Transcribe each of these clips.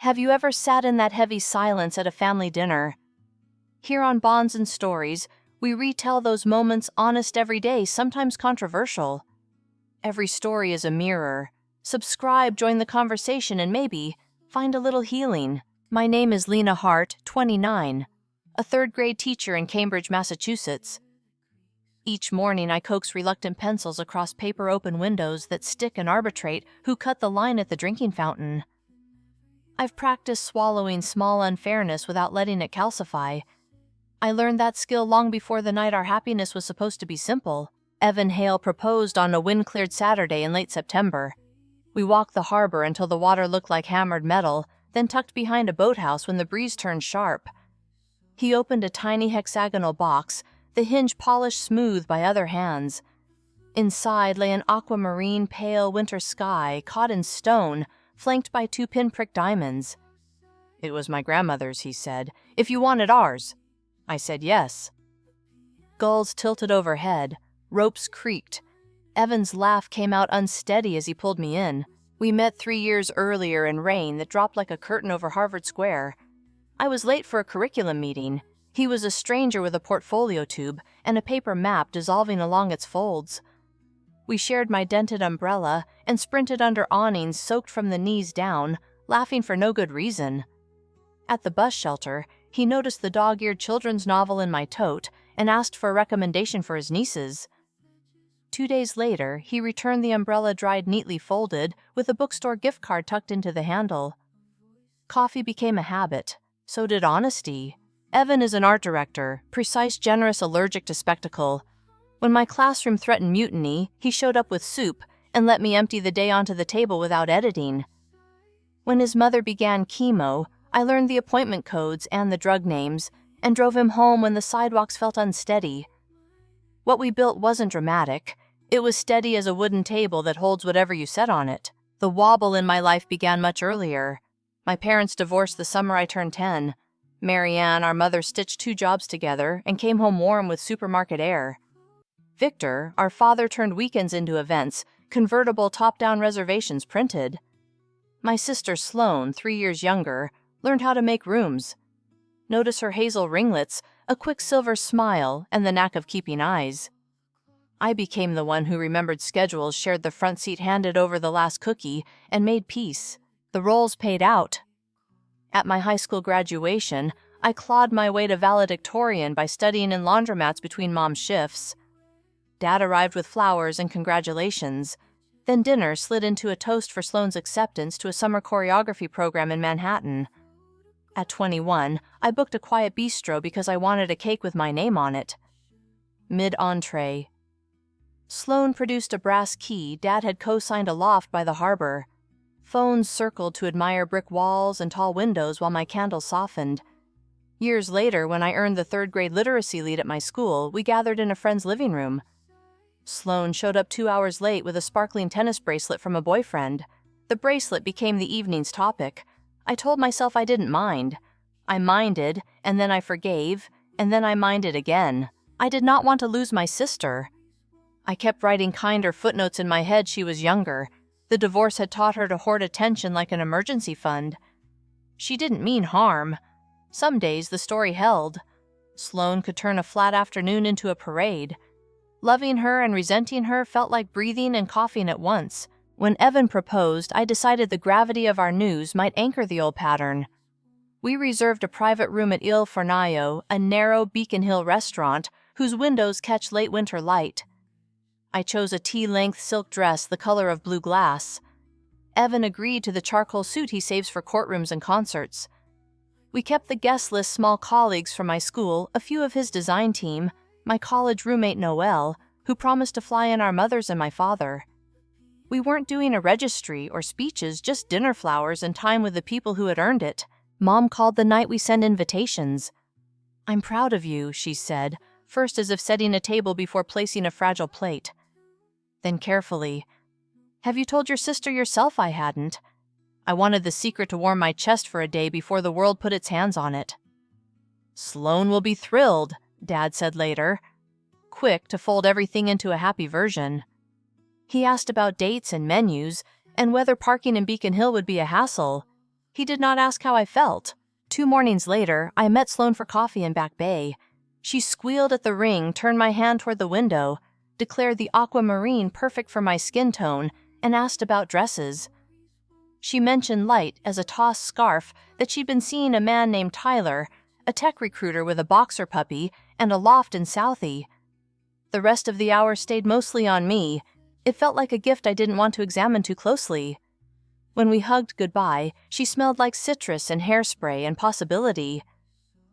Have you ever sat in that heavy silence at a family dinner? Here on Bonds and Stories, we retell those moments honest every day, sometimes controversial. Every story is a mirror. Subscribe, join the conversation, and maybe find a little healing. My name is Lena Hart, 29, a third-grade teacher in Cambridge, Massachusetts. Each morning, I coax reluctant pencils across paper open windows that stick and arbitrate who cut the line at the drinking fountain. I've practiced swallowing small unfairness without letting it calcify. I learned that skill long before the night our happiness was supposed to be simple. Evan Hale proposed on a wind-cleared Saturday in late September. We walked the harbor until the water looked like hammered metal, then tucked behind a boathouse when the breeze turned sharp. He opened a tiny hexagonal box, the hinge polished smooth by other hands. Inside lay an aquamarine pale winter sky, caught in stone, flanked by 2 pinprick diamonds. "It was my grandmother's," he said. "If you wanted ours." I said yes. Gulls tilted overhead. Ropes creaked. Evan's laugh came out unsteady as he pulled me in. We met 3 years earlier in rain that dropped like a curtain over Harvard Square. I was late for a curriculum meeting. He was a stranger with a portfolio tube and a paper map dissolving along its folds. We shared my dented umbrella and sprinted under awnings soaked from the knees down, laughing for no good reason. At the bus shelter, he noticed the dog-eared children's novel in my tote and asked for a recommendation for his nieces. 2 days later, he returned the umbrella dried neatly folded, with a bookstore gift card tucked into the handle. Coffee became a habit. So did honesty. Evan is an art director, precise, generous, allergic to spectacle. When my classroom threatened mutiny, he showed up with soup and let me empty the day onto the table without editing. When his mother began chemo, I learned the appointment codes and the drug names and drove him home when the sidewalks felt unsteady. What we built wasn't dramatic. It was steady as a wooden table that holds whatever you set on it. The wobble in my life began much earlier. My parents divorced the summer I turned 10. Marianne, our mother, stitched 2 jobs together and came home warm with supermarket air. Victor, our father, turned weekends into events, convertible top-down reservations printed. My sister Sloane, 3 years younger, learned how to make rooms. Notice her hazel ringlets, a quicksilver smile, and the knack of keeping eyes. I became the one who remembered schedules, shared the front seat, handed over the last cookie, and made peace. The roles paid out. At my high school graduation, I clawed my way to valedictorian by studying in laundromats between mom's shifts. Dad arrived with flowers and congratulations. Then dinner slid into a toast for Sloane's acceptance to a summer choreography program in Manhattan. At 21, I booked a quiet bistro because I wanted a cake with my name on it. Mid-entree. Sloane produced a brass key Dad had co-signed aloft by the harbor. Phones circled to admire brick walls and tall windows while my candle softened. Years later, when I earned the 3rd-grade literacy lead at my school, we gathered in a friend's living room. Sloane showed up 2 hours late with a sparkling tennis bracelet from a boyfriend. The bracelet became the evening's topic. I told myself I didn't mind. I minded, and then I forgave, and then I minded again. I did not want to lose my sister. I kept writing kinder footnotes in my head. She was younger. The divorce had taught her to hoard attention like an emergency fund. She didn't mean harm. Some days the story held. Sloane could turn a flat afternoon into a parade. Loving her and resenting her felt like breathing and coughing at once. When Evan proposed, I decided the gravity of our news might anchor the old pattern. We reserved a private room at Il Fornaio, a narrow Beacon Hill restaurant whose windows catch late winter light. I chose a tea-length silk dress the color of blue glass. Evan agreed to the charcoal suit he saves for courtrooms and concerts. We kept the guest list small colleagues from my school, a few of his design team, my college roommate Noelle, who promised to fly in our mothers and my father. We weren't doing a registry or speeches, just dinner flowers and time with the people who had earned it. Mom called the night we sent invitations. "I'm proud of you," she said, first as if setting a table before placing a fragile plate. Then carefully, "Have you told your sister yourself?" I hadn't. I wanted the secret to warm my chest for a day before the world put its hands on it. "Sloane will be thrilled," Dad said later, quick to fold everything into a happy version. He asked about dates and menus, and whether parking in Beacon Hill would be a hassle. He did not ask how I felt. 2 mornings later, I met Sloane for coffee in Back Bay. She squealed at the ring, turned my hand toward the window, declared the aquamarine perfect for my skin tone, and asked about dresses. She mentioned light as a tossed scarf that she'd been seeing a man named Tyler, a tech recruiter with a boxer puppy and a loft in Southie. The rest of the hour stayed mostly on me. It felt like a gift I didn't want to examine too closely. When we hugged goodbye, she smelled like citrus and hairspray and possibility.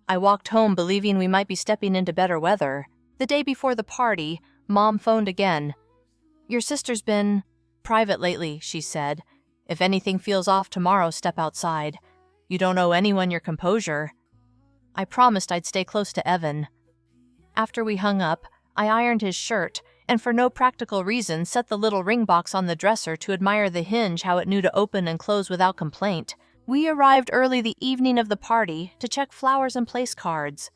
I walked home believing we might be stepping into better weather. The day before the party, Mom phoned again. "Your sister's been private lately," she said. "If anything feels off tomorrow, step outside. You don't owe anyone your composure." I promised I'd stay close to Evan. After we hung up, I ironed his shirt, and for no practical reason set the little ring box on the dresser to admire the hinge, how it knew to open and close without complaint. We arrived early the evening of the party to check flowers and place cards.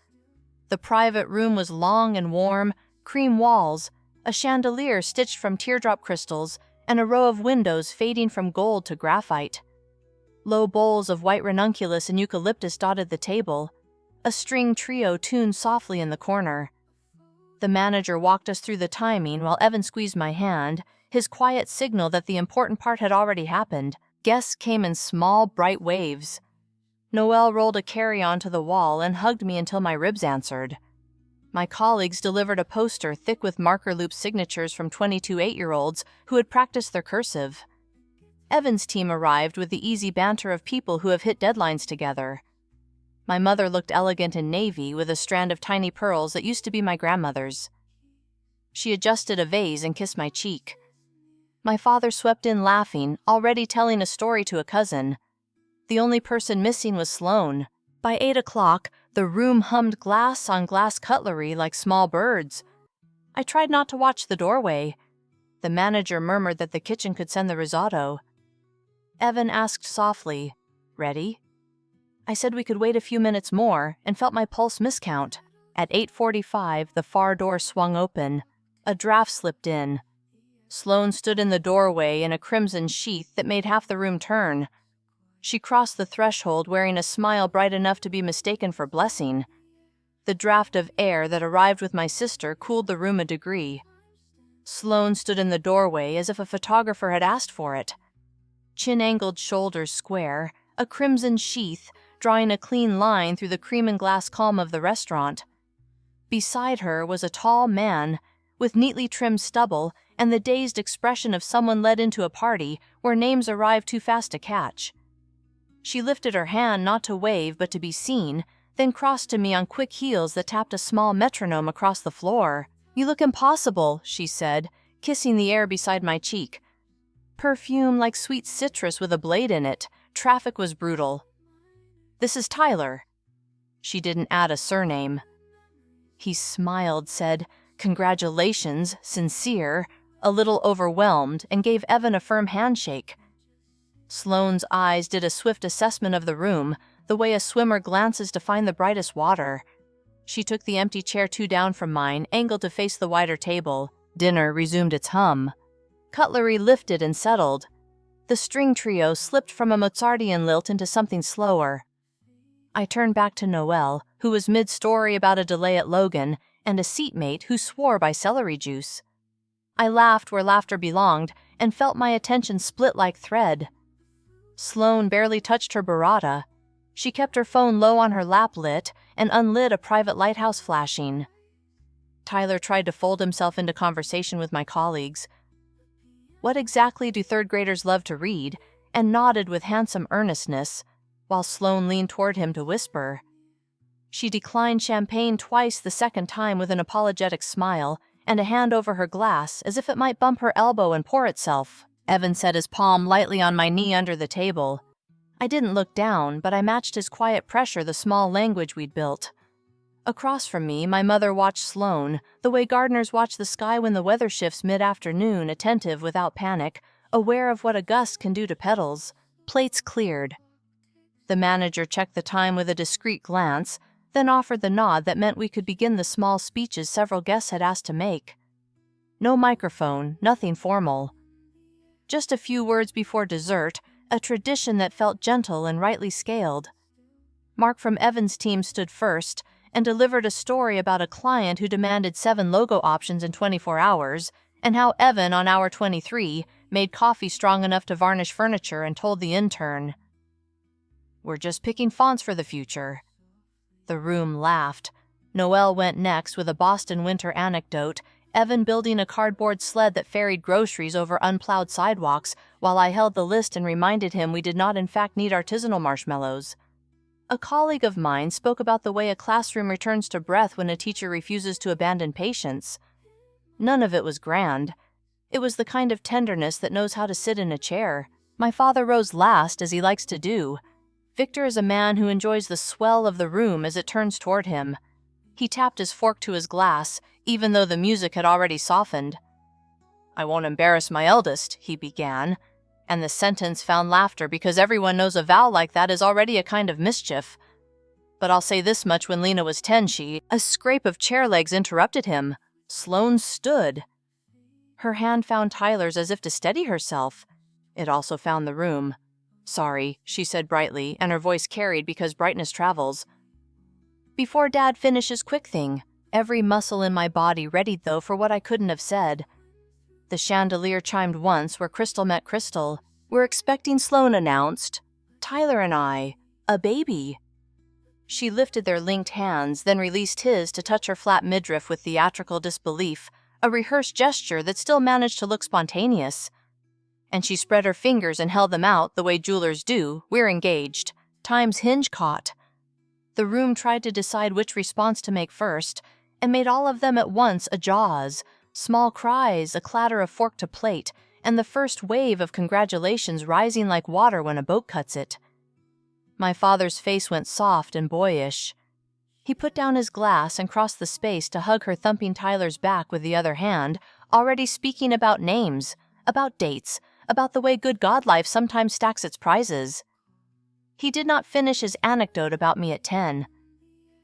The private room was long and warm, cream walls, a chandelier stitched from teardrop crystals, and a row of windows fading from gold to graphite. Low bowls of white ranunculus and eucalyptus dotted the table. A string trio tuned softly in the corner. The manager walked us through the timing while Evan squeezed my hand, his quiet signal that the important part had already happened. Guests came in small, bright waves. Noelle rolled a carry-on to the wall and hugged me until my ribs answered. My colleagues delivered a poster thick with marker loop signatures from 22 8-year-olds who had practiced their cursive. Evan's team arrived with the easy banter of people who have hit deadlines together. My mother looked elegant in navy with a strand of tiny pearls that used to be my grandmother's. She adjusted a vase and kissed my cheek. My father swept in laughing, already telling a story to a cousin. The only person missing was Sloane. By 8 o'clock, the room hummed glass on glass cutlery like small birds. I tried not to watch the doorway. The manager murmured that the kitchen could send the risotto. Evan asked softly, "Ready?" I said we could wait a few minutes more and felt my pulse miscount. At 8:45, the far door swung open. A draft slipped in. Sloane stood in the doorway in a crimson sheath that made half the room turn. She crossed the threshold wearing a smile bright enough to be mistaken for blessing. The draft of air that arrived with my sister cooled the room a degree. Sloane stood in the doorway as if a photographer had asked for it. Chin-angled shoulders square, a crimson sheath, drawing a clean line through the cream and glass calm of the restaurant. Beside her was a tall man, with neatly trimmed stubble and the dazed expression of someone led into a party where names arrived too fast to catch. She lifted her hand not to wave but to be seen, then crossed to me on quick heels that tapped a small metronome across the floor. "You look impossible," she said, kissing the air beside my cheek. Perfume like sweet citrus with a blade in it. Traffic was brutal. "This is Tyler." She didn't add a surname. He smiled, said, "Congratulations, sincere," a little overwhelmed, and gave Evan a firm handshake. Sloane's eyes did a swift assessment of the room, the way a swimmer glances to find the brightest water. She took the empty chair 2 down from mine, angled to face the wider table. Dinner resumed its hum. Cutlery lifted and settled. The string trio slipped from a Mozartian lilt into something slower. I turned back to Noelle, who was mid-story about a delay at Logan, and a seatmate who swore by celery juice. I laughed where laughter belonged and felt my attention split like thread. Sloane barely touched her burrata. She kept her phone low on her lap lit and unlit a private lighthouse flashing. Tyler tried to fold himself into conversation with my colleagues. "What exactly do third graders love to read?" and nodded with handsome earnestness, while Sloane leaned toward him to whisper. She declined champagne twice the second time with an apologetic smile and a hand over her glass as if it might bump her elbow and pour itself. Evan set his palm lightly on my knee under the table. I didn't look down, but I matched his quiet pressure the small language we'd built. Across from me, my mother watched Sloane, the way gardeners watch the sky when the weather shifts mid-afternoon, attentive without panic, aware of what a gust can do to petals. Plates cleared. The manager checked the time with a discreet glance, then offered the nod that meant we could begin the small speeches several guests had asked to make. No microphone, nothing formal. Just a few words before dessert, a tradition that felt gentle and rightly scaled. Mark from Evan's team stood first and delivered a story about a client who demanded 7 logo options in 24 hours, and how Evan, on hour 23, made coffee strong enough to varnish furniture and told the intern, "We're just picking fonts for the future." The room laughed. Noelle went next with a Boston winter anecdote, Evan building a cardboard sled that ferried groceries over unplowed sidewalks, while I held the list and reminded him we did not in fact need artisanal marshmallows. A colleague of mine spoke about the way a classroom returns to breath when a teacher refuses to abandon patients. None of it was grand. It was the kind of tenderness that knows how to sit in a chair. My father rose last, as he likes to do. Victor is a man who enjoys the swell of the room as it turns toward him. He tapped his fork to his glass, even though the music had already softened. "I won't embarrass my eldest," he began, and the sentence found laughter because everyone knows a vow like that is already a kind of mischief. But I'll say this much: when Lena was 10, a scrape of chair legs interrupted him. Sloane stood. Her hand found Tyler's as if to steady herself. It also found the room. "Sorry," she said brightly, and her voice carried because brightness travels. Before Dad finished his quick thing, every muscle in my body readied though for what I couldn't have said. The chandelier chimed once where crystal met crystal. "We're expecting," Sloane announced. "Tyler and I. A baby." She lifted their linked hands, then released his to touch her flat midriff with theatrical disbelief, a rehearsed gesture that still managed to look spontaneous. And she spread her fingers and held them out the way jewelers do. "We're engaged." Time's hinge caught. The room tried to decide which response to make first, and made all of them at once a jaws, small cries, a clatter of fork to plate, and the first wave of congratulations rising like water when a boat cuts it. My father's face went soft and boyish. He put down his glass and crossed the space to hug her thumping Tyler's back with the other hand, already speaking about names, about dates, about the way good God life sometimes stacks its prizes. He did not finish his anecdote about me at 10.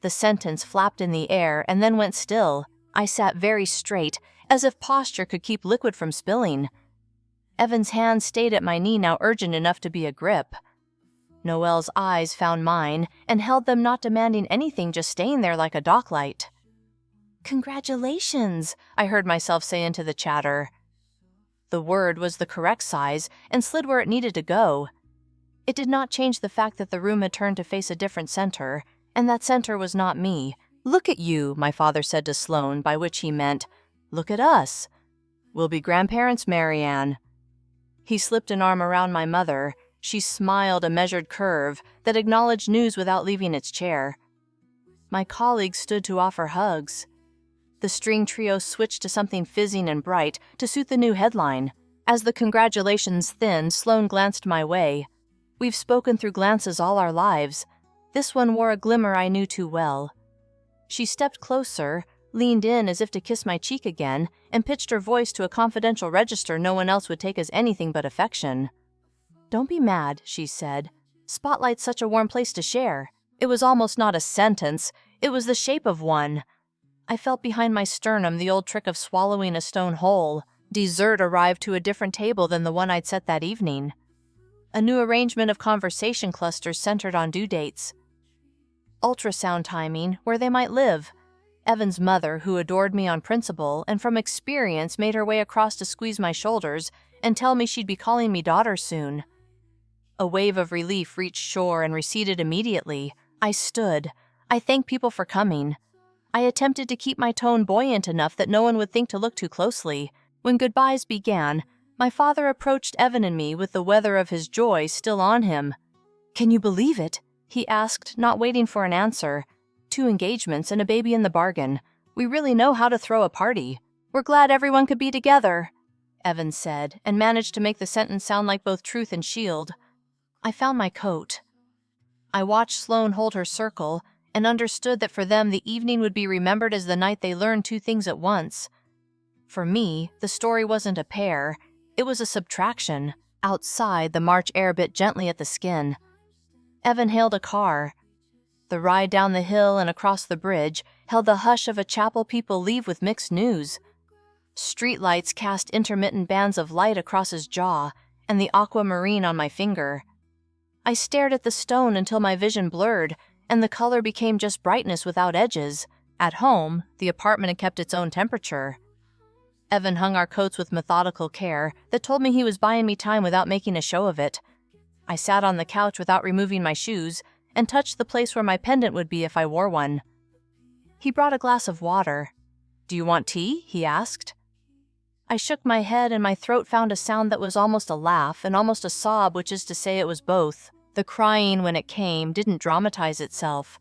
The sentence flapped in the air and then went still. I sat very straight, as if posture could keep liquid from spilling. Evan's hand stayed at my knee, now urgent enough to be a grip. Noelle's eyes found mine and held them, not demanding anything, just staying there like a docklight. "Congratulations," I heard myself say into the chatter. The word was the correct size and slid where it needed to go. It did not change the fact that the room had turned to face a different center, and that center was not me. "Look at you," my father said to Sloane, by which he meant, "Look at us. We'll be grandparents, Marianne." He slipped an arm around my mother. She smiled, a measured curve that acknowledged news without leaving its chair. My colleagues stood to offer hugs. The string trio switched to something fizzing and bright to suit the new headline. As the congratulations thinned, Sloane glanced my way. We've spoken through glances all our lives. This one wore a glimmer I knew too well. She stepped closer, leaned in as if to kiss my cheek again, and pitched her voice to a confidential register no one else would take as anything but affection. "Don't be mad," she said. "Spotlight's such a warm place to share." It was almost not a sentence. It was the shape of one. I felt behind my sternum the old trick of swallowing a stone whole. Dessert arrived to a different table than the one I'd set that evening. A new arrangement of conversation clusters centered on due dates. Ultrasound timing, where they might live. Evan's mother, who adored me on principle and from experience made her way across to squeeze my shoulders and tell me she'd be calling me daughter soon. A wave of relief reached shore and receded immediately. I stood. I thanked people for coming. I attempted to keep my tone buoyant enough that no one would think to look too closely. When goodbyes began, my father approached Evan and me with the weather of his joy still on him. "Can you believe it?" he asked, not waiting for an answer. "2 engagements and a baby in the bargain. We really know how to throw a party. We're glad everyone could be together," Evan said, and managed to make the sentence sound like both truth and shield. I found my coat. I watched Sloane hold her circle and understood that for them the evening would be remembered as the night they learned 2 things at once. For me, the story wasn't a pair. It was a subtraction. Outside, the March air bit gently at the skin. Evan hailed a car. The ride down the hill and across the bridge held the hush of a chapel people leave with mixed news. Streetlights cast intermittent bands of light across his jaw, and the aquamarine on my finger. I stared at the stone until my vision blurred, and the color became just brightness without edges. At home, the apartment had kept its own temperature. Evan hung our coats with methodical care that told me he was buying me time without making a show of it. I sat on the couch without removing my shoes and touched the place where my pendant would be if I wore one. He brought a glass of water. "Do you want tea?" he asked. I shook my head and my throat found a sound that was almost a laugh and almost a sob, which is to say it was both. The crying, when it came, didn't dramatize itself.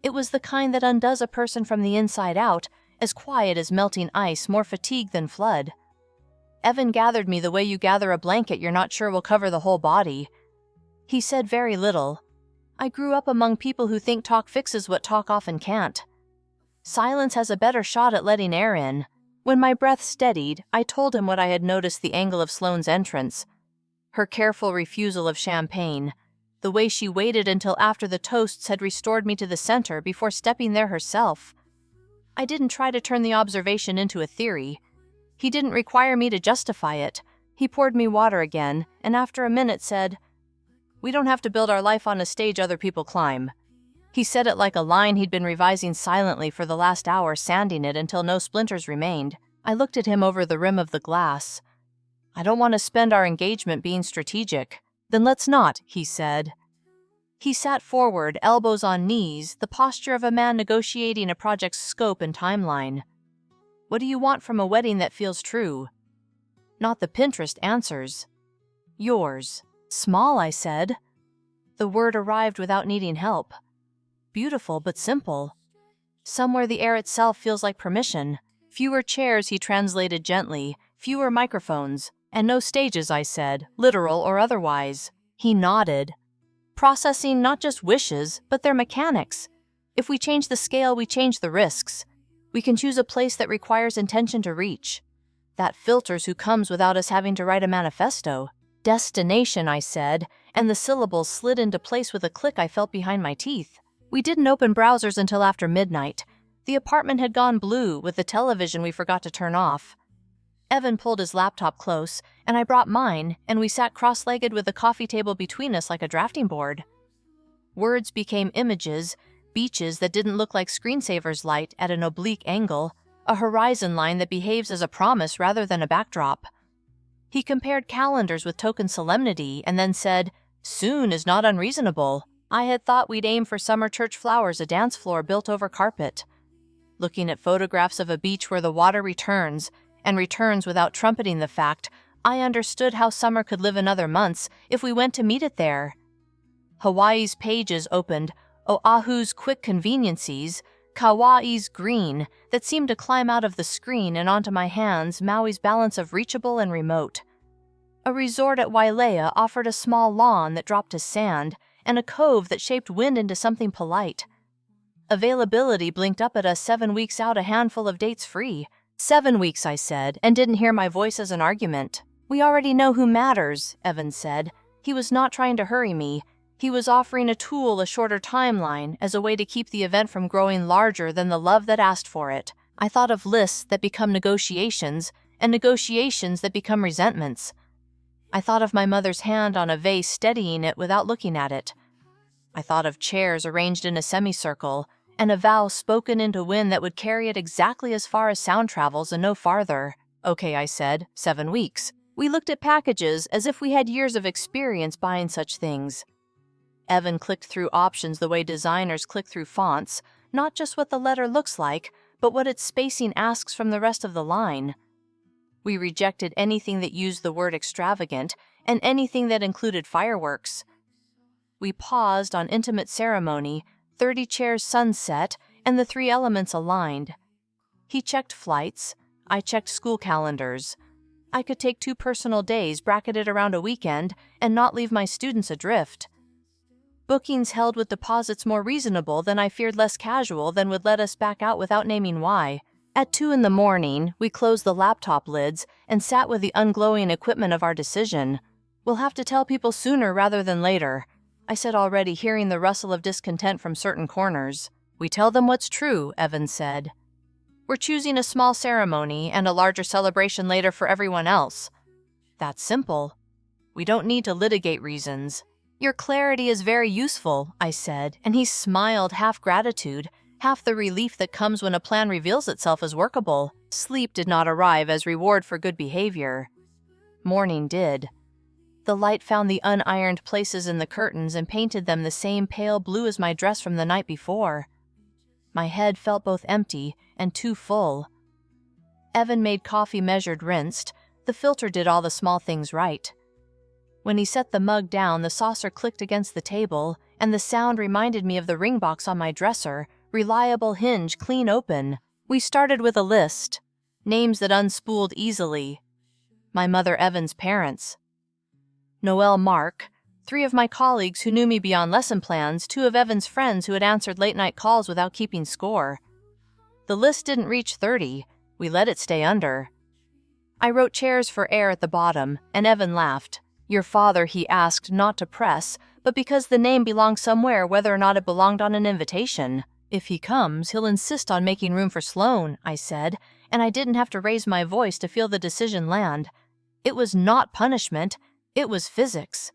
It was the kind that undoes a person from the inside out, as quiet as melting ice, more fatigue than flood. Evan gathered me the way you gather a blanket you're not sure will cover the whole body. He said very little. I grew up among people who think talk fixes what talk often can't. Silence has a better shot at letting air in. When my breath steadied, I told him what I had noticed: the angle of Sloane's entrance, her careful refusal of champagne, the way she waited until after the toasts had restored me to the center before stepping there herself. I didn't try to turn the observation into a theory. He didn't require me to justify it. He poured me water again, and after a minute said, "We don't have to build our life on a stage other people climb." He said it like a line he'd been revising silently for the last hour, sanding it until no splinters remained. I looked at him over the rim of the glass. "I don't want to spend our engagement being strategic." "Then let's not," he said. He sat forward, elbows on knees, the posture of a man negotiating a project's scope and timeline. "What do you want from a wedding that feels true?" "Not the Pinterest answers." "Yours." "Small," I said. The word arrived without needing help. "Beautiful, but simple." "Somewhere the air itself feels like permission." "Fewer chairs," he translated gently, "fewer microphones." "And no stages," I said, literal or otherwise. He nodded. "Processing not just wishes, but their mechanics. If we change the scale, we change the risks. We can choose a place that requires intention to reach. That filters who comes without us having to write a manifesto." "Destination," I said, and the syllables slid into place with a click I felt behind my teeth. We didn't open browsers until after midnight. The apartment had gone blue with the television we forgot to turn off. Evan pulled his laptop close, and I brought mine, and we sat cross-legged with the coffee table between us like a drafting board. Words became images, beaches that didn't look like screensavers light at an oblique angle, a horizon line that behaves as a promise rather than a backdrop. He compared calendars with token solemnity and then said, "Soon is not unreasonable." I had thought we'd aim for summer church flowers, a dance floor built over carpet. Looking at photographs of a beach where the water returns, and returns without trumpeting the fact, I understood how summer could live another months if we went to meet it there. Hawaii's pages opened, Oahu's quick conveniencies, Kauai's green that seemed to climb out of the screen and onto my hands, Maui's balance of reachable and remote. A resort at Wailea offered a small lawn that dropped to sand, and a cove that shaped wind into something polite. Availability blinked up at us 7 weeks out, a handful of dates free. 7 weeks, I said, and didn't hear my voice as an argument. "We already know who matters," Evan said. He was not trying to hurry me. He was offering a tool, a shorter timeline, as a way to keep the event from growing larger than the love that asked for it. I thought of lists that become negotiations, and negotiations that become resentments. I thought of my mother's hand on a vase steadying it without looking at it. I thought of chairs arranged in a semicircle, and a vow spoken into wind that would carry it exactly as far as sound travels and no farther. "Okay," I said, 7 weeks. We looked at packages as if we had years of experience buying such things. Evan clicked through options the way designers click through fonts, not just what the letter looks like, but what its spacing asks from the rest of the line. We rejected anything that used the word extravagant and anything that included fireworks. We paused on intimate ceremony, 30 chairs sunset, and the 3 elements aligned. He checked flights, I checked school calendars. I could take 2 personal days bracketed around a weekend and not leave my students adrift. Bookings held with deposits more reasonable than I feared, less casual than would let us back out without naming why. At 2 in the morning, we closed the laptop lids and sat with the unglowing equipment of our decision. "We'll have to tell people sooner rather than later," I said, already hearing the rustle of discontent from certain corners. "We tell them what's true," Evan said. "We're choosing a small ceremony and a larger celebration later for everyone else." "That's simple." We don't need to litigate reasons. Your clarity is very useful, I said, and he smiled, half gratitude, half the relief that comes when a plan reveals itself as workable. Sleep did not arrive as reward for good behavior. Morning did. The light found the unironed places in the curtains and painted them the same pale blue as my dress from the night before. My head felt both empty and too full. Evan made coffee measured, rinsed. The filter did all the small things right. When he set the mug down, the saucer clicked against the table, and the sound reminded me of the ring box on my dresser, reliable hinge, clean open. We started with a list. Names that unspooled easily. My mother Evan's parents. Noel Mark, 3 of my colleagues who knew me beyond lesson plans, 2 of Evan's friends who had answered late-night calls without keeping score. The list didn't reach 30. We let it stay under. I wrote chairs for air at the bottom, and Evan laughed. Your father, he asked, not to press, but because the name belonged somewhere whether or not it belonged on an invitation. If he comes, he'll insist on making room for Sloane, I said, and I didn't have to raise my voice to feel the decision land. It was not punishment, it was physics.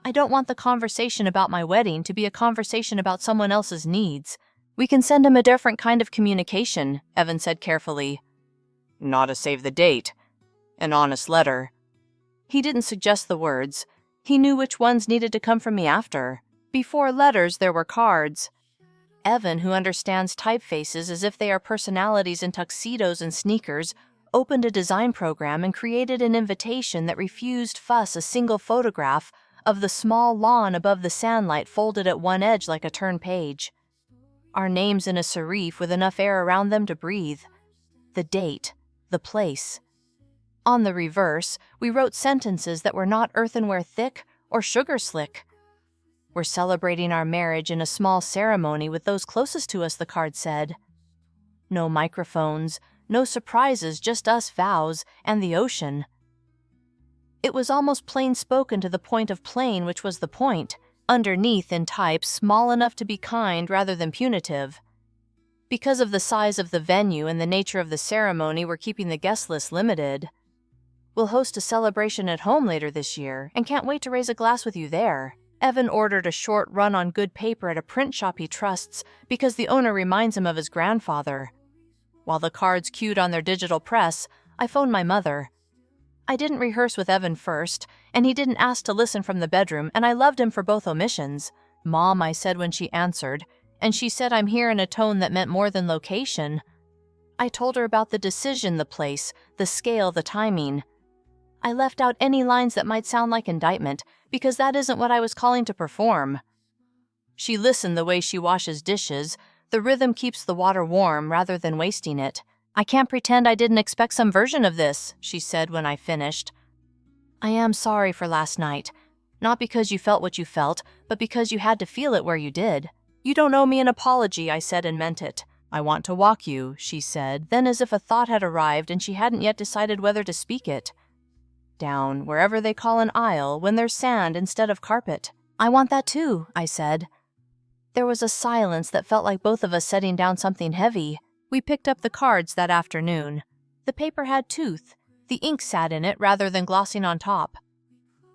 I don't want the conversation about my wedding to be a conversation about someone else's needs. We can send him a different kind of communication, Evan said carefully. Not a save the date. An honest letter. He didn't suggest the words. He knew which ones needed to come from me after. Before letters, there were cards. Evan, who understands typefaces as if they are personalities in tuxedos and sneakers, opened a design program and created an invitation that refused fuss a single photograph of the small lawn above the sandlight folded at one edge like a turned page. Our names in a serif with enough air around them to breathe. The date, the place. On the reverse, we wrote sentences that were not earthenware thick or sugar slick. We're celebrating our marriage in a small ceremony with those closest to us, the card said. No microphones, no surprises, just us vows and the ocean. It was almost plain spoken to the point of plain, which was the point. Underneath, in type, small enough to be kind rather than punitive. Because of the size of the venue and the nature of the ceremony, we're keeping the guest list limited. We'll host a celebration at home later this year, and can't wait to raise a glass with you there. Evan ordered a short run on good paper at a print shop he trusts because the owner reminds him of his grandfather. While the cards queued on their digital press, I phoned my mother. I didn't rehearse with Evan first, and he didn't ask to listen from the bedroom, and I loved him for both omissions. Mom, I said when she answered, and she said I'm here in a tone that meant more than location. I told her about the decision, the place, the scale, the timing. I left out any lines that might sound like indictment, because that isn't what I was calling to perform. She listened the way she washes dishes. The rhythm keeps the water warm rather than wasting it. I can't pretend I didn't expect some version of this, she said when I finished. I am sorry for last night. Not because you felt what you felt, but because you had to feel it where you did. You don't owe me an apology, I said and meant it. I want to walk you, she said, then as if a thought had arrived and she hadn't yet decided whether to speak it. Down, wherever they call an aisle, when there's sand instead of carpet. I want that too, I said. There was a silence that felt like both of us setting down something heavy. We picked up the cards that afternoon. The paper had tooth. The ink sat in it rather than glossing on top.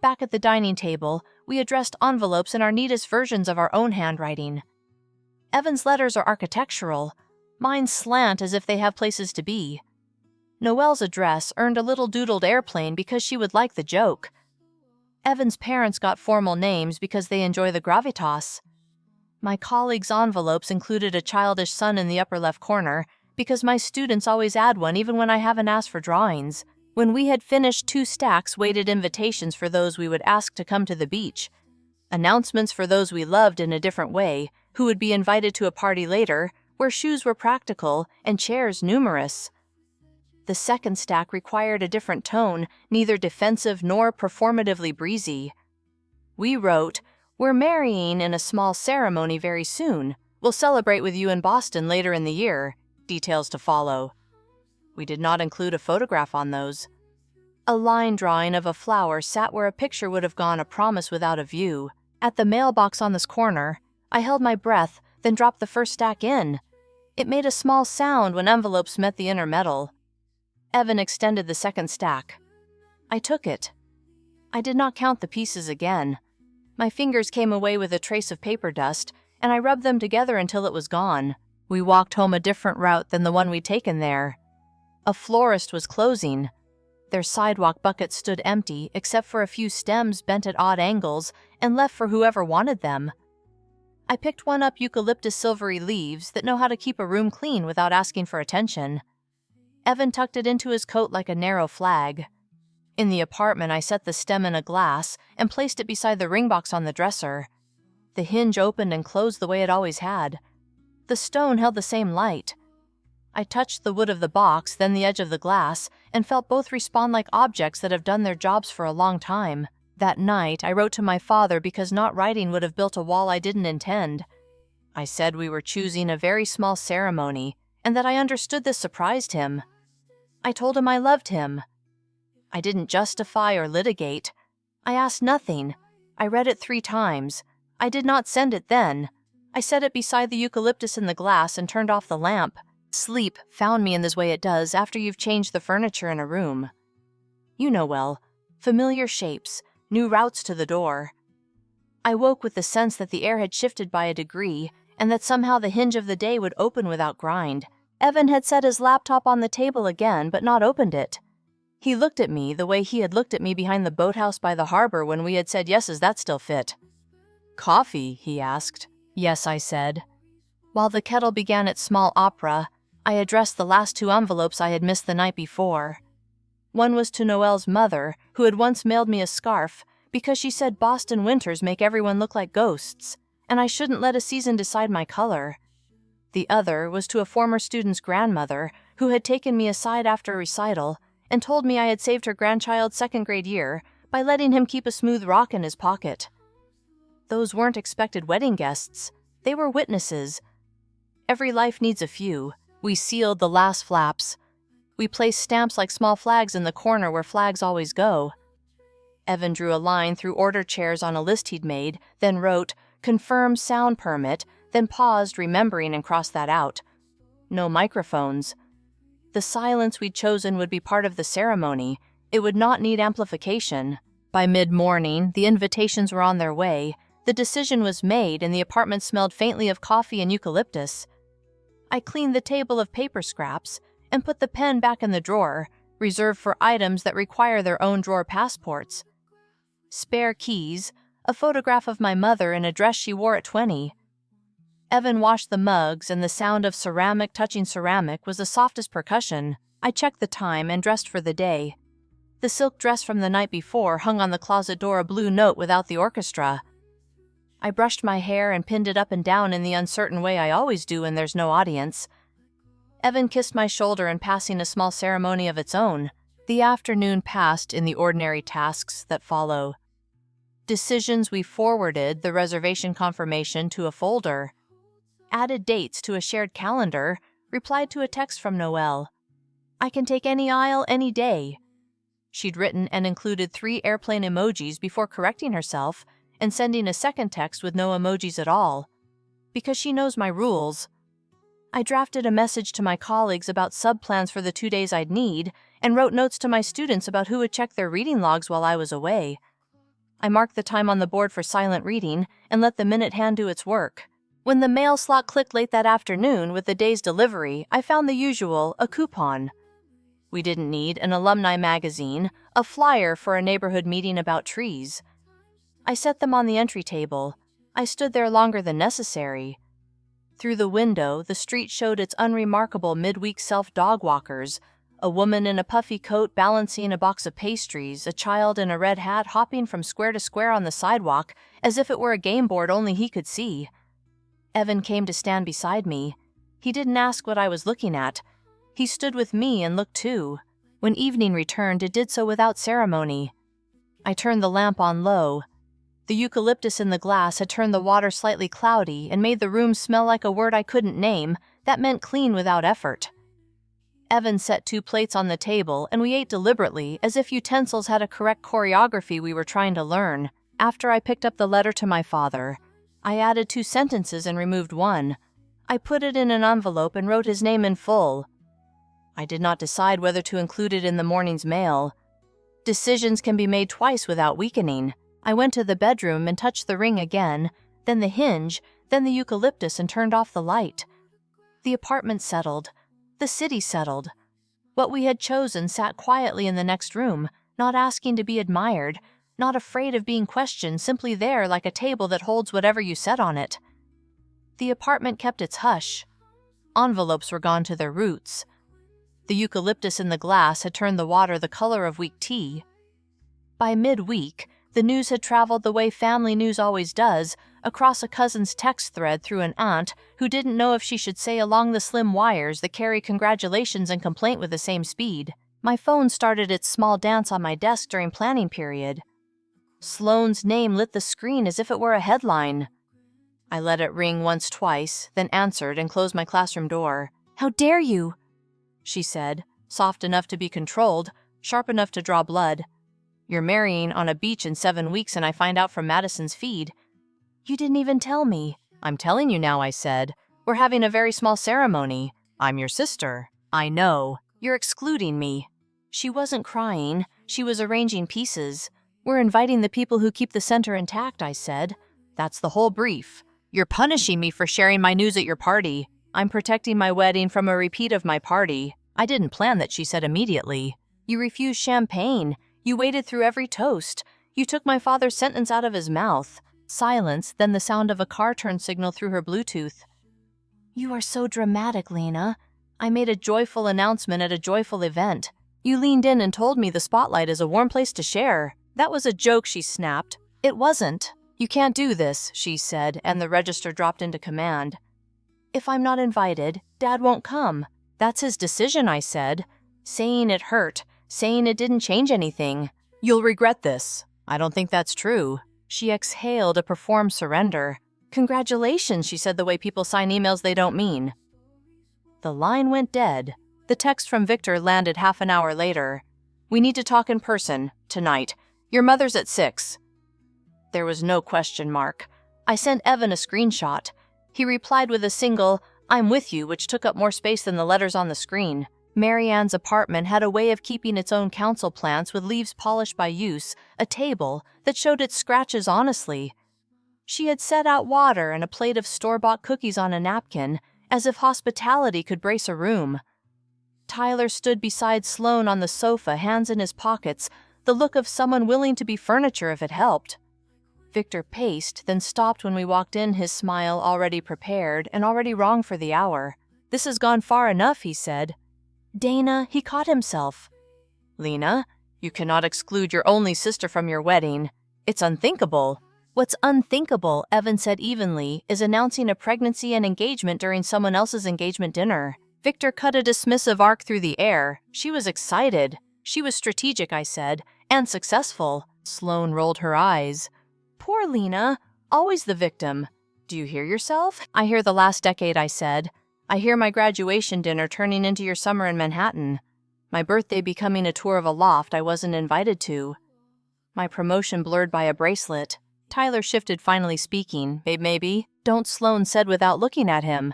Back at the dining table, we addressed envelopes in our neatest versions of our own handwriting. Evan's letters are architectural. Mine slant as if they have places to be. Noelle's address earned a little doodled airplane because she would like the joke. Evan's parents got formal names because they enjoy the gravitas. My colleagues' envelopes included a childish sun in the upper left corner because my students always add one even when I haven't asked for drawings. When we had finished, 2 stacks waited invitations for those we would ask to come to the beach. Announcements for those we loved in a different way, who would be invited to a party later, where shoes were practical and chairs numerous. The second stack required a different tone, neither defensive nor performatively breezy. We wrote, "We're marrying in a small ceremony very soon. We'll celebrate with you in Boston later in the year. Details to follow." We did not include a photograph on those. A line drawing of a flower sat where a picture would have gone, a promise without a view. At the mailbox on this corner, I held my breath, then dropped the first stack in. It made a small sound when envelopes met the inner metal. Evan extended the second stack. I took it. I did not count the pieces again. My fingers came away with a trace of paper dust, and I rubbed them together until it was gone. We walked home a different route than the one we'd taken there. A florist was closing. Their sidewalk buckets stood empty except for a few stems bent at odd angles and left for whoever wanted them. I picked one up eucalyptus silvery leaves that know how to keep a room clean without asking for attention. Evan tucked it into his coat like a narrow flag. In the apartment, I set the stem in a glass and placed it beside the ring box on the dresser. The hinge opened and closed the way it always had. The stone held the same light. I touched the wood of the box, then the edge of the glass, and felt both respond like objects that have done their jobs for a long time. That night, I wrote to my father because not writing would have built a wall I didn't intend. I said we were choosing a very small ceremony, and that I understood this surprised him. I told him I loved him. I didn't justify or litigate. I asked nothing. I read it 3 times. I did not send it then. I set it beside the eucalyptus in the glass and turned off the lamp. Sleep found me in this way it does after you've changed the furniture in a room. You know well, familiar shapes, new routes to the door. I woke with the sense that the air had shifted by a degree and that somehow the hinge of the day would open without grind. Evan had set his laptop on the table again but not opened it. He looked at me the way he had looked at me behind the boathouse by the harbor when we had said yeses that still fit. "Coffee?" he asked. "Yes," I said. While the kettle began its small opera, I addressed the last 2 envelopes I had missed the night before. One was to Noelle's mother, who had once mailed me a scarf because she said Boston winters make everyone look like ghosts, and I shouldn't let a season decide my color. The other was to a former student's grandmother who had taken me aside after a recital and told me I had saved her grandchild's 2nd grade year by letting him keep a smooth rock in his pocket. Those weren't expected wedding guests. They were witnesses. Every life needs a few. We sealed the last flaps. We placed stamps like small flags in the corner where flags always go. Evan drew a line through order chairs on a list he'd made, then wrote, "Confirm sound permit," then paused, remembering, and crossed that out. No microphones. The silence we'd chosen would be part of the ceremony. It would not need amplification. By mid-morning, the invitations were on their way. The decision was made, and the apartment smelled faintly of coffee and eucalyptus. I cleaned the table of paper scraps and put the pen back in the drawer, reserved for items that require their own drawer passports. Spare keys, a photograph of my mother in a dress she wore at 20. Evan washed the mugs, and the sound of ceramic touching ceramic was the softest percussion. I checked the time and dressed for the day. The silk dress from the night before hung on the closet door a blue note without the orchestra. I brushed my hair and pinned it up and down in the uncertain way I always do when there's no audience. Evan kissed my shoulder in passing a small ceremony of its own. The afternoon passed in the ordinary tasks that follow. Decisions we forwarded the reservation confirmation to a folder. Added dates to a shared calendar, replied to a text from Noelle. I can take any aisle any day. She'd written and included 3 airplane emojis before correcting herself and sending a second text with no emojis at all. Because she knows my rules. I drafted a message to my colleagues about subplans for the 2 days I'd need and wrote notes to my students about who would check their reading logs while I was away. I marked the time on the board for silent reading and let the minute hand do its work. When the mail slot clicked late that afternoon with the day's delivery, I found the usual, a coupon. We didn't need an alumni magazine, a flyer for a neighborhood meeting about trees. I set them on the entry table. I stood there longer than necessary. Through the window, the street showed its unremarkable midweek self-dog walkers, a woman in a puffy coat balancing a box of pastries, a child in a red hat hopping from square to square on the sidewalk as if it were a game board only he could see. Evan came to stand beside me. He didn't ask what I was looking at. He stood with me and looked too. When evening returned, it did so without ceremony. I turned the lamp on low. The eucalyptus in the glass had turned the water slightly cloudy and made the room smell like a word I couldn't name. That meant clean without effort. Evan set 2 plates on the table, and we ate deliberately, as if utensils had a correct choreography we were trying to learn. After I picked up the letter to my father, I added 2 sentences and removed one. I put it in an envelope and wrote his name in full. I did not decide whether to include it in the morning's mail. Decisions can be made twice without weakening. I went to the bedroom and touched the ring again, then the hinge, then the eucalyptus, and turned off the light. The apartment settled. The city settled. What we had chosen sat quietly in the next room, not asking to be admired, not afraid of being questioned, simply there like a table that holds whatever you set on it. The apartment kept its hush. Envelopes were gone to their roots. The eucalyptus in the glass had turned the water the color of weak tea. By midweek, the news had traveled the way family news always does, across a cousin's text thread through an aunt who didn't know if she should say along the slim wires that carry congratulations and complaint with the same speed. My phone started its small dance on my desk during planning period. Sloane's name lit the screen as if it were a headline. I let it ring once, twice, then answered and closed my classroom door. "How dare you?" she said, soft enough to be controlled, sharp enough to draw blood. "You're marrying on a beach in 7 weeks and I find out from Madison's feed." "You didn't even tell me." "I'm telling you now," I said. "We're having a very small ceremony. I'm your sister." "I know. You're excluding me." She wasn't crying. She was arranging pieces. "We're inviting the people who keep the center intact," I said. "That's the whole brief. You're punishing me for sharing my news at your party. I'm protecting my wedding from a repeat of my party." "I didn't plan that," she said immediately. "You refused champagne. You waited through every toast. You took my father's sentence out of his mouth." Silence, then the sound of a car turn signal through her Bluetooth. "You are so dramatic, Lena. I made a joyful announcement at a joyful event. You leaned in and told me the spotlight is a warm place to share." "That was a joke," she snapped. "It wasn't." "You can't do this," she said, and the register dropped into command. "If I'm not invited, Dad won't come." "That's his decision," I said. Saying it hurt, saying it didn't change anything. "You'll regret this." "I don't think that's true." She exhaled a performed surrender. "Congratulations," she said the way people sign emails they don't mean. The line went dead. The text from Victor landed half an hour later. "We need to talk in person, tonight. Your mother's at 6. There was no question mark. I sent Evan a screenshot. He replied with a single, "I'm with you," which took up more space than the letters on the screen. Marianne's apartment had a way of keeping its own council plants with leaves polished by use, a table that showed its scratches honestly. She had set out water and a plate of store-bought cookies on a napkin, as if hospitality could brace a room. Tyler stood beside Sloane on the sofa, hands in his pockets, the look of someone willing to be furniture if it helped. Victor paced, then stopped when we walked in, his smile already prepared and already wrong for the hour. "This has gone far enough," he said. "Dana," he caught himself. "Lena, you cannot exclude your only sister from your wedding. It's unthinkable." "What's unthinkable," Evan said evenly, "is announcing a pregnancy and engagement during someone else's engagement dinner." Victor cut a dismissive arc through the air. "She was excited. She was strategic," I said, "and successful." Sloane rolled her eyes. "Poor Lena, always the victim." "Do you hear yourself?" "I hear the last decade," I said. "I hear my graduation dinner turning into your summer in Manhattan. My birthday becoming a tour of a loft I wasn't invited to. My promotion blurred by a bracelet." Tyler shifted, finally speaking. "Babe, maybe?" "Don't," Sloane said without looking at him.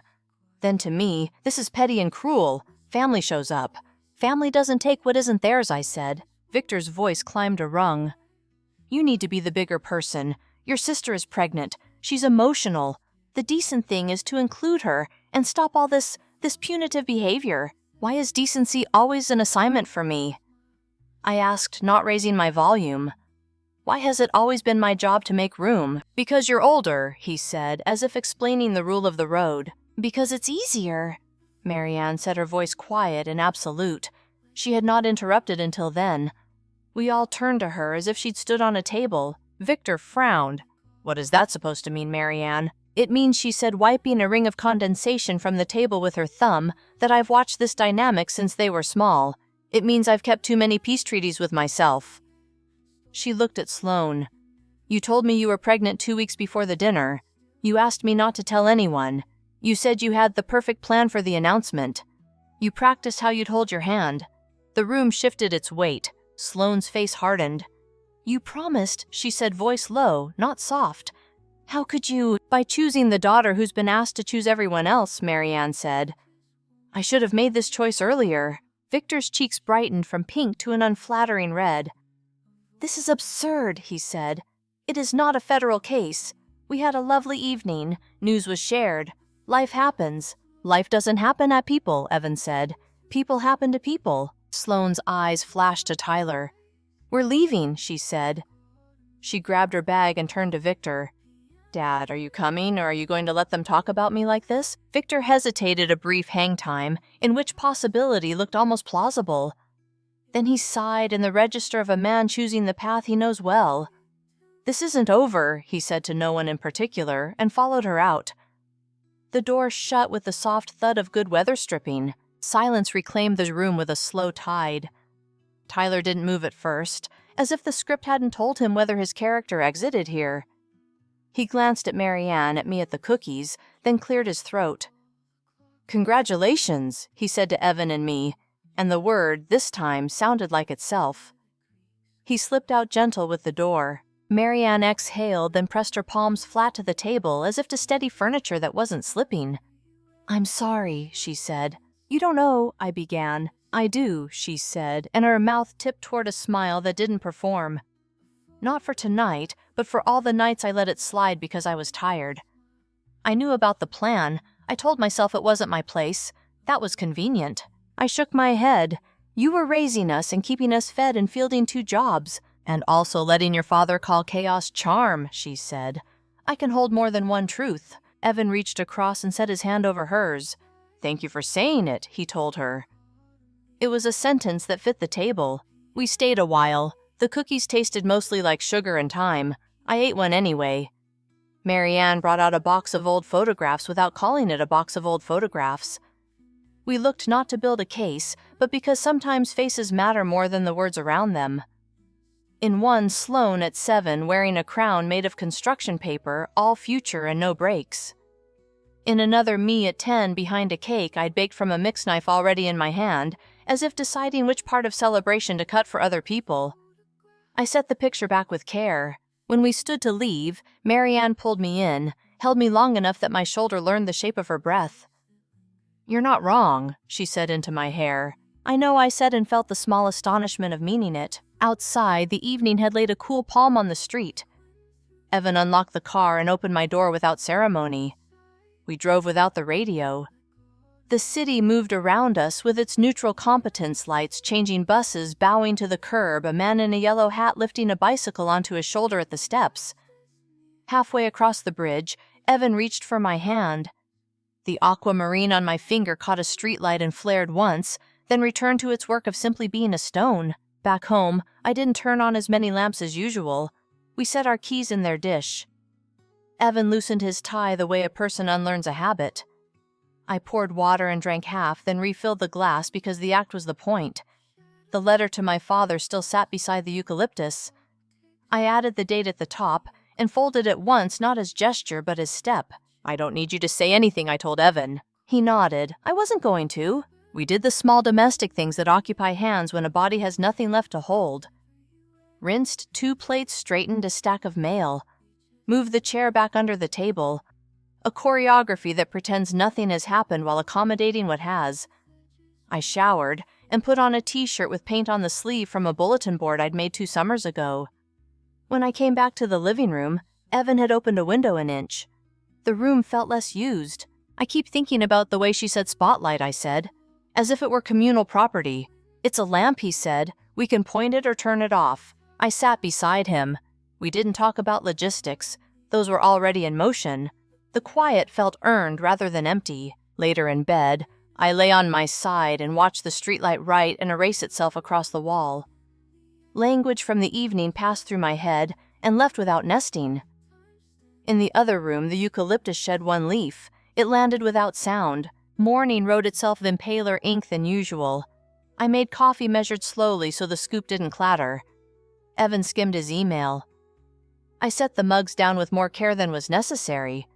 Then to me, "This is petty and cruel. Family shows up." "Family doesn't take what isn't theirs," I said. Victor's voice climbed a rung. "You need to be the bigger person. Your sister is pregnant. She's emotional. The decent thing is to include her and stop all this punitive behavior. Why is decency always an assignment for me?" I asked, not raising my volume. "Why has it always been my job to make room?" "Because you're older," he said, as if explaining the rule of the road. "Because it's easier," Marianne said, her voice quiet and absolute. She had not interrupted until then. We all turned to her as if she'd stood on a table. Victor frowned. "What is that supposed to mean, Marianne?" "It means," she said, wiping a ring of condensation from the table with her thumb, "that I've watched this dynamic since they were small. It means I've kept too many peace treaties with myself." She looked at Sloane. "You told me you were pregnant 2 weeks before the dinner. You asked me not to tell anyone. You said you had the perfect plan for the announcement. You practiced how you'd hold your hand." The room shifted its weight. Sloane's face hardened. "You promised," she said, voice low, not soft. "How could you—" "By choosing the daughter who's been asked to choose everyone else," Marianne said. "I should have made this choice earlier." Victor's cheeks brightened from pink to an unflattering red. "This is absurd," he said. "It is not a federal case. We had a lovely evening. News was shared. Life happens." "Life doesn't happen at people," Evan said. "People happen to people." Sloane's eyes flashed to Tyler. "We're leaving," she said. She grabbed her bag and turned to Victor. "Dad, are you coming, or are you going to let them talk about me like this?" Victor hesitated a brief hang time, in which possibility looked almost plausible. Then he sighed in the register of a man choosing the path he knows well. "This isn't over," he said to no one in particular, and followed her out. The door shut with the soft thud of good weather stripping. Silence reclaimed the room with a slow tide. Tyler didn't move at first, as if the script hadn't told him whether his character exited here. He glanced at Marianne, at me, at the cookies, then cleared his throat. "Congratulations," he said to Evan and me, and the word, this time, sounded like itself. He slipped out gentle with the door. Marianne exhaled, then pressed her palms flat to the table as if to steady furniture that wasn't slipping. "I'm sorry," she said. "You don't know," I began. "I do," she said, and her mouth tipped toward a smile that didn't perform. "Not for tonight, but for all the nights I let it slide because I was tired. I knew about the plan. I told myself it wasn't my place. That was convenient." I shook my head. "You were raising us and keeping us fed and fielding 2 jobs, and also letting your father call chaos charm," she said. "I can hold more than one truth." Evan reached across and set his hand over hers. "Thank you for saying it," he told her. It was a sentence that fit the table. We stayed a while. The cookies tasted mostly like sugar and thyme. I ate one anyway. Marianne brought out a box of old photographs without calling it a box of old photographs. We looked not to build a case, but because sometimes faces matter more than the words around them. In one, Sloane at 7, wearing a crown made of construction paper, all future and no breaks. In another, me at 10, behind a cake I'd baked from a mix knife already in my hand, as if deciding which part of celebration to cut for other people. I set the picture back with care. When we stood to leave, Marianne pulled me in, held me long enough that my shoulder learned the shape of her breath. "You're not wrong," she said into my hair. I know I said and felt the small astonishment of meaning it. Outside, the evening had laid a cool palm on the street. Evan unlocked the car and opened my door without ceremony. We drove without the radio. The city moved around us with its neutral competence lights, changing buses, bowing to the curb, a man in a yellow hat lifting a bicycle onto his shoulder at the steps. Halfway across the bridge, Evan reached for my hand. The aquamarine on my finger caught a streetlight and flared once, then returned to its work of simply being a stone. Back home, I didn't turn on as many lamps as usual. We set our keys in their dish. Evan loosened his tie the way a person unlearns a habit. I poured water and drank half, then refilled the glass because the act was the point. The letter to my father still sat beside the eucalyptus. I added the date at the top and folded it once, not as gesture but as step. "I don't need you to say anything," I told Evan. He nodded. I wasn't going to. We did the small domestic things that occupy hands when a body has nothing left to hold. Rinsed 2 plates, straightened a stack of mail. Moved the chair back under the table. A choreography that pretends nothing has happened while accommodating what has. I showered and put on a t-shirt with paint on the sleeve from a bulletin board I'd made 2 summers ago. When I came back to the living room, Evan had opened a window an inch. The room felt less used. "I keep thinking about the way she said spotlight," I said, as if it were communal property. "It's a lamp," he said. "We can point it or turn it off." I sat beside him. We didn't talk about logistics. Those were already in motion. The quiet felt earned rather than empty. Later in bed, I lay on my side and watched the streetlight write and erase itself across the wall. Language from the evening passed through my head and left without nesting. In the other room, the eucalyptus shed 1 leaf. It landed without sound. Morning wrote itself in paler ink than usual. I made coffee measured slowly so the scoop didn't clatter. Evan skimmed his email. I set the mugs down with more care than was necessary.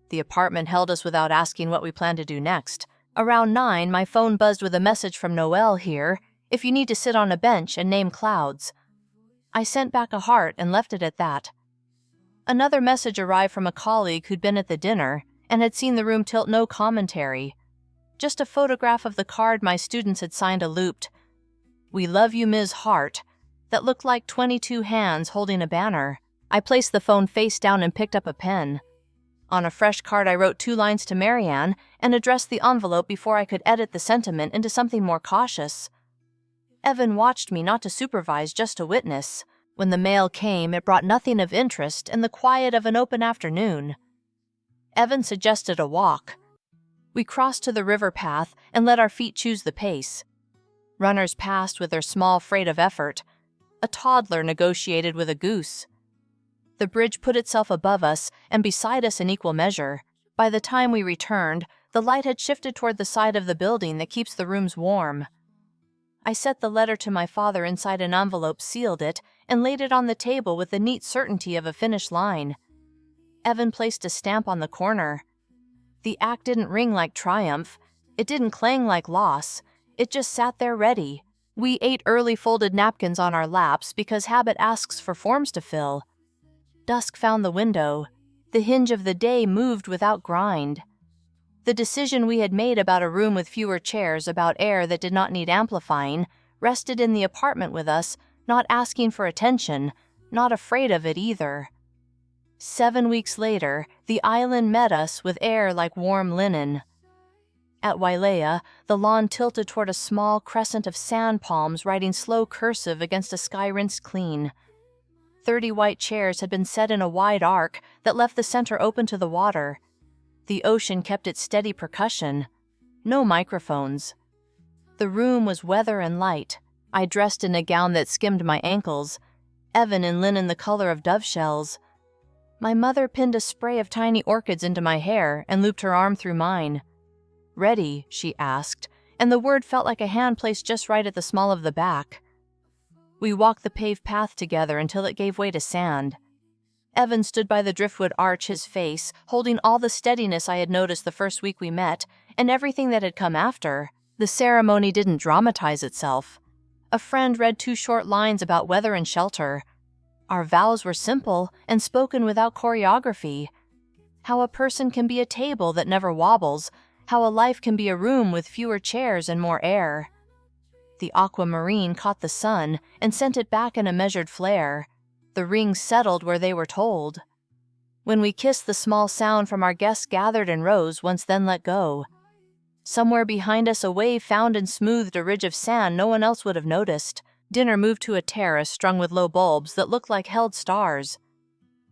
The apartment held us without asking what we planned to do next. Around 9, my phone buzzed with a message from Noelle here. "If you need to sit on a bench and name clouds." I sent back a heart and left it at that. Another message arrived from a colleague who'd been at the dinner and had seen the room tilt no commentary. Just a photograph of the card my students had signed a looped. "We love you, Ms. Hart." that looked like 22 hands holding a banner. I placed the phone face down and picked up a pen. On a fresh card, I wrote 2 lines to Marianne and addressed the envelope before I could edit the sentiment into something more cautious. Evan watched me, not to supervise, just to witness. When the mail came, it brought nothing of interest and the quiet of an open afternoon. Evan suggested a walk. We crossed to the river path and let our feet choose the pace. Runners passed with their small freight of effort. A toddler negotiated with a goose. The bridge put itself above us and beside us in equal measure. By the time we returned, the light had shifted toward the side of the building that keeps the rooms warm. I set the letter to my father inside an envelope, sealed it, and laid it on the table with the neat certainty of a finished line. Evan placed a stamp on the corner. The act didn't ring like triumph. It didn't clang like loss. It just sat there ready. We ate early folded napkins on our laps because habit asks for forms to fill. Dusk found the window. The hinge of the day moved without grind. The decision we had made about a room with fewer chairs, about air that did not need amplifying, rested in the apartment with us, not asking for attention, not afraid of it either. 7 weeks later, the island met us with air like warm linen. At Wailea, the lawn tilted toward a small crescent of sand palms writing slow cursive against a sky rinsed clean. 30 white chairs had been set in a wide arc that left the center open to the water. The ocean kept its steady percussion. No microphones. The room was weather and light. I dressed in a gown that skimmed my ankles. Evan in linen the color of dove shells. My mother pinned a spray of tiny orchids into my hair and looped her arm through mine. "Ready?" she asked, and the word felt like a hand placed just right at the small of the back. We walked the paved path together until it gave way to sand. Evan stood by the driftwood arch, his face holding all the steadiness I had noticed the first week we met, and everything that had come after. The ceremony didn't dramatize itself. A friend read 2 short lines about weather and shelter. Our vows were simple and spoken without choreography. How a person can be a table that never wobbles, how a life can be a room with fewer chairs and more air. The aquamarine caught the sun and sent it back in a measured flare. The rings settled where they were told. When we kissed, the small sound from our guests gathered and rose, once then let go. Somewhere behind us, a wave found and smoothed a ridge of sand no one else would have noticed. Dinner moved to a terrace strung with low bulbs that looked like held stars.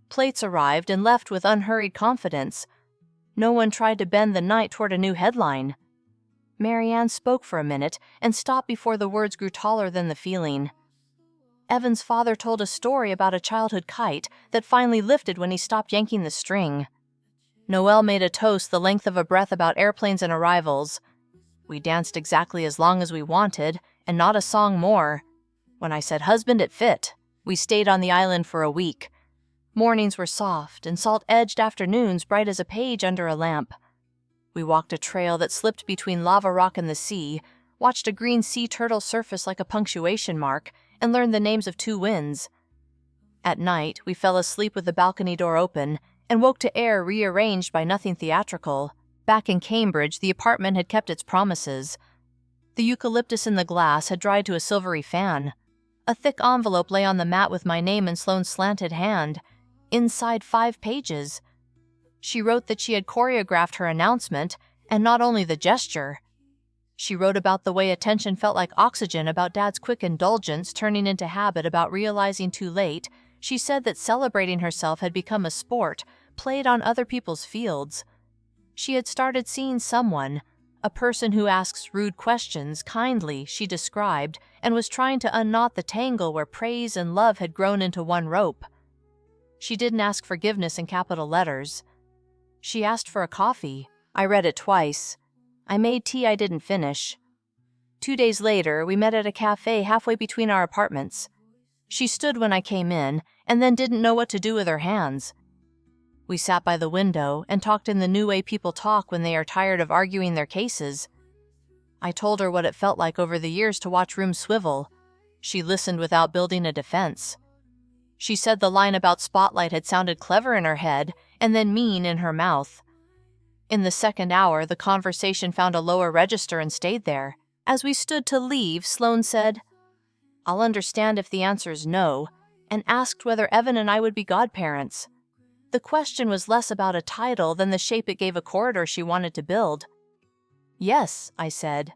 Plates arrived and left with unhurried confidence. No one tried to bend the night toward a new headline. Marianne spoke for a minute and stopped before the words grew taller than the feeling. Evan's father told a story about a childhood kite that finally lifted when he stopped yanking the string. Noelle made a toast the length of a breath about airplanes and arrivals. We danced exactly as long as we wanted, and not a song more. When I said husband, it fit. We stayed on the island for a week. Mornings were soft, and salt-edged afternoons bright as a page under a lamp. We walked a trail that slipped between lava rock and the sea, watched a green sea turtle surface like a punctuation mark, and learned the names of 2 winds. At night, we fell asleep with the balcony door open, and woke to air rearranged by nothing theatrical. Back in Cambridge, the apartment had kept its promises. The eucalyptus in the glass had dried to a silvery fan. A thick envelope lay on the mat with my name in Sloane's slanted hand. Inside 5 pages. She wrote that she had choreographed her announcement, and not only the gesture. She wrote about the way attention felt like oxygen, about Dad's quick indulgence turning into habit, about realizing too late. She said that celebrating herself had become a sport, played on other people's fields. She had started seeing someone, a person who asks rude questions, kindly, she described, and was trying to unknot the tangle where praise and love had grown into one rope. She didn't ask forgiveness in capital letters. She asked for a coffee. I read it twice. I made tea I didn't finish. 2 days later, we met at a cafe halfway between our apartments. She stood when I came in, and then didn't know what to do with her hands. We sat by the window and talked in the new way people talk when they are tired of arguing their cases. I told her what it felt like over the years to watch rooms swivel. She listened without building a defense. She said the line about spotlight had sounded clever in her head and then mean in her mouth. In the second hour, the conversation found a lower register and stayed there. As we stood to leave, Sloane said, I'll understand if the answer is no, and asked whether Evan and I would be godparents. The question was less about a title than the shape it gave a corridor she wanted to build. Yes, I said.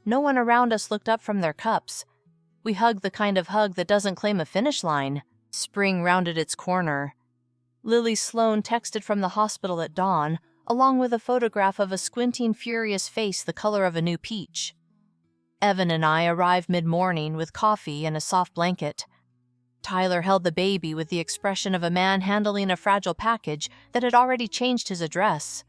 No one around us looked up from their cups. We hugged the kind of hug that doesn't claim a finish line. Spring rounded its corner. Lily Sloan texted from the hospital at dawn, along with a photograph of a squinting, furious face the color of a new peach. Evan and I arrived mid-morning with coffee and a soft blanket. Tyler held the baby with the expression of a man handling a fragile package that had already changed his address.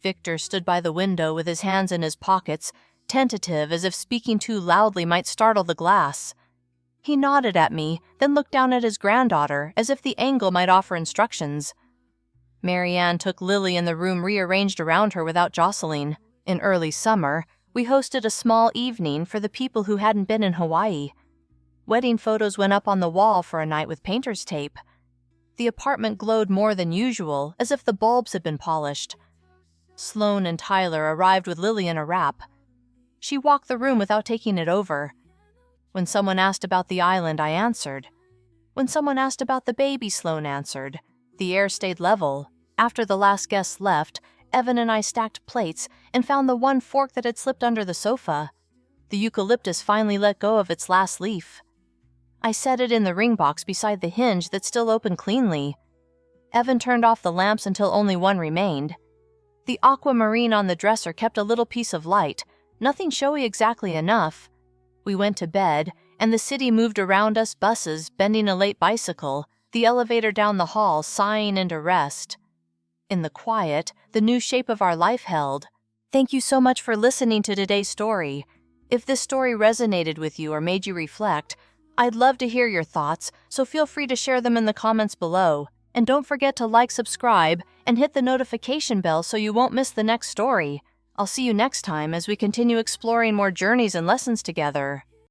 Victor stood by the window with his hands in his pockets, tentative as if speaking too loudly might startle the glass. He nodded at me, then looked down at his granddaughter as if the angle might offer instructions. Marianne took Lily in the room rearranged around her without jostling. In early summer, we hosted a small evening for the people who hadn't been in Hawaii. Wedding photos went up on the wall for a night with painter's tape. The apartment glowed more than usual, as if the bulbs had been polished. Sloan and Tyler arrived with Lily in a wrap. She walked the room without taking it over. When someone asked about the island, I answered. When someone asked about the baby, Sloan answered. The air stayed level. After the last guests left, Evan and I stacked plates and found the one fork that had slipped under the sofa. The eucalyptus finally let go of its last leaf. I set it in the ring box beside the hinge that still opened cleanly. Evan turned off the lamps until only one remained. The aquamarine on the dresser kept a little piece of light, nothing showy exactly enough. We went to bed, and the city moved around us, buses bending a late bicycle, the elevator down the hall sighing into rest. In the quiet, the new shape of our life held. Thank you so much for listening to today's story. If this story resonated with you or made you reflect, I'd love to hear your thoughts, so feel free to share them in the comments below. And don't forget to like, subscribe, and hit the notification bell so you won't miss the next story. I'll see you next time as we continue exploring more journeys and lessons together.